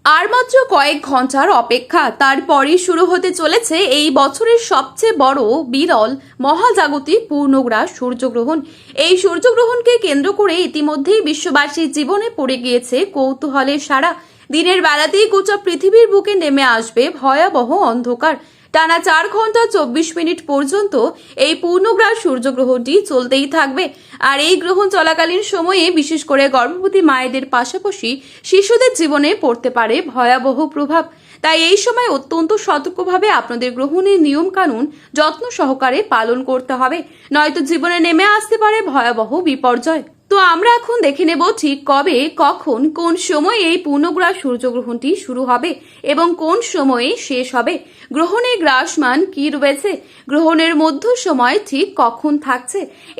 আর মাত্র কয়েক ঘন্টার অপেক্ষা, তারপরই শুরু হতে চলেছে এই বছরের সবচেয়ে বড় বিরল মহাজাগতিক পূর্ণগ্রাস সূর্যগ্রহণ। এই সূর্যগ্রহণকে কেন্দ্র করে ইতিমধ্যেই বিশ্ববাসীর জীবনে পড়ে গিয়েছে কৌতূহলের সারা। দিনের বেলাতেই গোটা পৃথিবীর বুকে নেমে আসবে ভয়াবহ অন্ধকার। টানা 4 ঘন্টা 24 মিনিট পর্যন্ত এই পূর্ণগ্রাস সূর্যগ্রহণটি চলতেই থাকবে। আর এই গ্রহণ চলাকালীন সময়ে বিশেষ করে গর্ভবতী মায়েদের পাশাপাশি শিশুদের জীবনে পড়তে পারে ভয়াবহ প্রভাব। তাই এই সময় অত্যন্ত সতর্কভাবে আপনাদের গ্রহণের নিয়ম কানুন যত্ন সহকারে পালন করতে হবে, নয়তো জীবনে নেমে আসতে পারে ভয়াবহ বিপর্যয়। তো আমরা এখন দেখে নেব ঠিক কবে, কখন, কোন সময় এই পূর্ণগ্রাস সূর্যগ্রহণটি শুরু হবে এবং কোন সময়ে শেষ হবে। গ্রহণের গ্রাসমান কি রয়েছে, গ্রহণের মধ্য সময় ঠিক কখন থাকছে,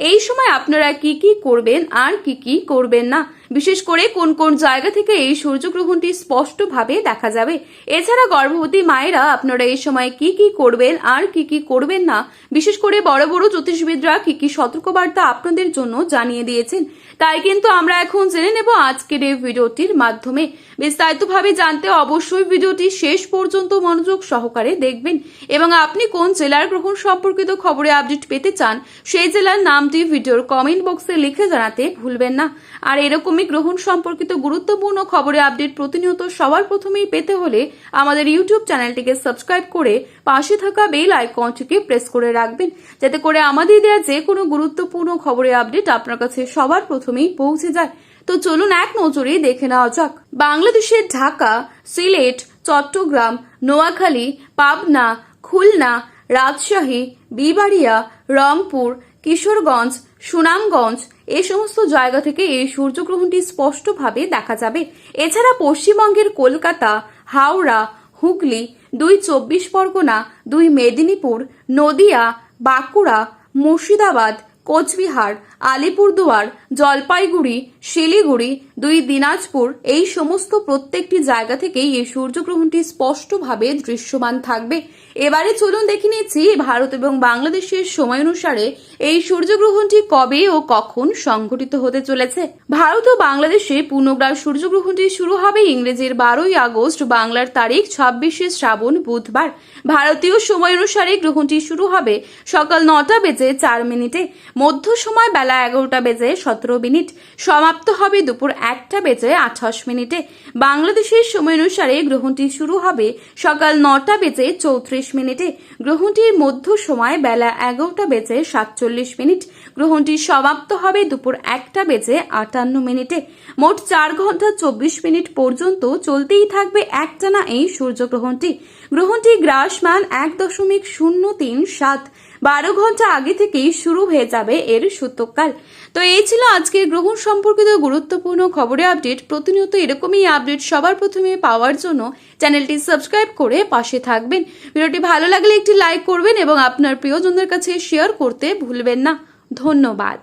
এই সময় আপনারা কি কি করবেন আর কি কি করবেন না, বিশেষ করে কোন কোন জায়গা থেকে এই সূর্যগ্রহণটি স্পষ্টভাবে দেখা যাবে। এছাড়া গর্ভবতী মায়েরা আপনারা এই সময় কি কি করবেন আর কি কি করবেন না, বিশেষ করে বড় বড় জ্যোতিষবিদরা কি কি সতর্কবার্তা আপনাদের জন্য জানিয়ে দিয়েছেন, তাই কিন্তু আমরা এখন জেনে নেব আজকের এই ভিডিওটির মাধ্যমে। বিস্তারিতভাবে জানতে অবশ্যই ভিডিওটি শেষ পর্যন্ত মনোযোগ সহকারে দেখবেন এবং আপনি কোন জেলার গ্রহণ সম্পর্কিত খবরে আপডেট পেতে চান সেই জেলার নামটি ভিডিওর কমেন্ট বক্সে লিখে জানাতে ভুলবেন না। আর এরকমই গ্রহণ সম্পর্কিত গুরুত্বপূর্ণ খবরে আপডেট প্রতিনিয়ত সবার প্রথমেই পেতে হলে আমাদের ইউটিউব চ্যানেলটিকে সাবস্ক্রাইব করে পাশে থাকা বেল আইকনটিকে প্রেস করে রাখবেন, যাতে করে আমাদের দেওয়া যে কোনো গুরুত্বপূর্ণ খবরে আপডেট আপনার কাছে সবার প্রথমেই পৌঁছে যায়। তো চলুন এক নজরে দেখে নেওয়া যাক। বাংলাদেশের ঢাকা, সিলেট, চট্টগ্রাম, নোয়াখালী, পাবনা, খুলনা, রাজশাহী, বিবাড়িয়া, রংপুর, কিশোরগঞ্জ, সুনামগঞ্জ এই সমস্ত জায়গা থেকে এই সূর্যগ্রহণটি স্পষ্টভাবে দেখা যাবে। এছাড়া পশ্চিমবঙ্গের কলকাতা, হাওড়া, হুগলি, 2 চব্বিশ পরগনা, 2 মেদিনীপুর, নদিয়া, বাঁকুড়া, মুর্শিদাবাদ, কোচবিহার, আলিপুরদুয়ার, জলপাইগুড়ি, শিলিগুড়ি, 2 দিনাজপুর এই সমস্ত প্রত্যেকটি জায়গা থেকেই এই সূর্যগ্রহণটি স্পষ্টভাবে দৃশ্যমান থাকবে। এবারে চলুন দেখে নিচ্ছি ভারত এবং বাংলাদেশের সময় অনুসারে এই সূর্যগ্রহণটি কবে ও কখন সংঘটিত হতে চলেছে। ভারত ও বাংলাদেশে পূর্ণগ্রাস সূর্যগ্রহণটি শুরু হবে ইংরেজির 12ই আগস্ট, বাংলার তারিখ 26শে শ্রাবণ বুধবার। ভারতীয় সময় অনুসারে গ্রহণটি শুরু হবে সকাল 9টা বেজে 4 মিনিটে, মধ্য সময় বেলা 11টা বেজে 17 মিনিট, সমাপ্ত হবে দুপুর 1টা বেজে 28 মিনিটে। বাংলাদেশের সময় অনুসারে গ্রহণটি শুরু হবে সকাল 9টা বেজে 34 মিনিটে, গ্রহণটির মধ্য সময় বেলা 11টা বেজে 47 মিনিট, গ্রহণটি সমাপ্ত হবে দুপুর 1টা বেজে 58 মিনিটে। মোট 4 ঘন্টা 24 মিনিট পর্যন্ত চলতেই থাকবে একটানা এই সূর্যগ্রহণটি। গ্রহণটি গ্রাসমান 1.037, 12 ঘন্টা আগে থেকেই শুরু হয়ে যাবে এর সূতককাল। তো এই ছিল আজকের গ্রহণ সম্পর্কিত গুরুত্বপূর্ণ খবরে আপডেট। প্রতিনিয়ত এরকমই আপডেট সবার প্রথমে পাওয়ার জন্য চ্যানেলটি সাবস্ক্রাইব করে পাশে থাকবেন। ভিডিওটি ভালো লাগলে একটি লাইক করবেন এবং আপনার প্রিয়জনদের কাছে শেয়ার করতে ভুলবেন না। ধন্যবাদ।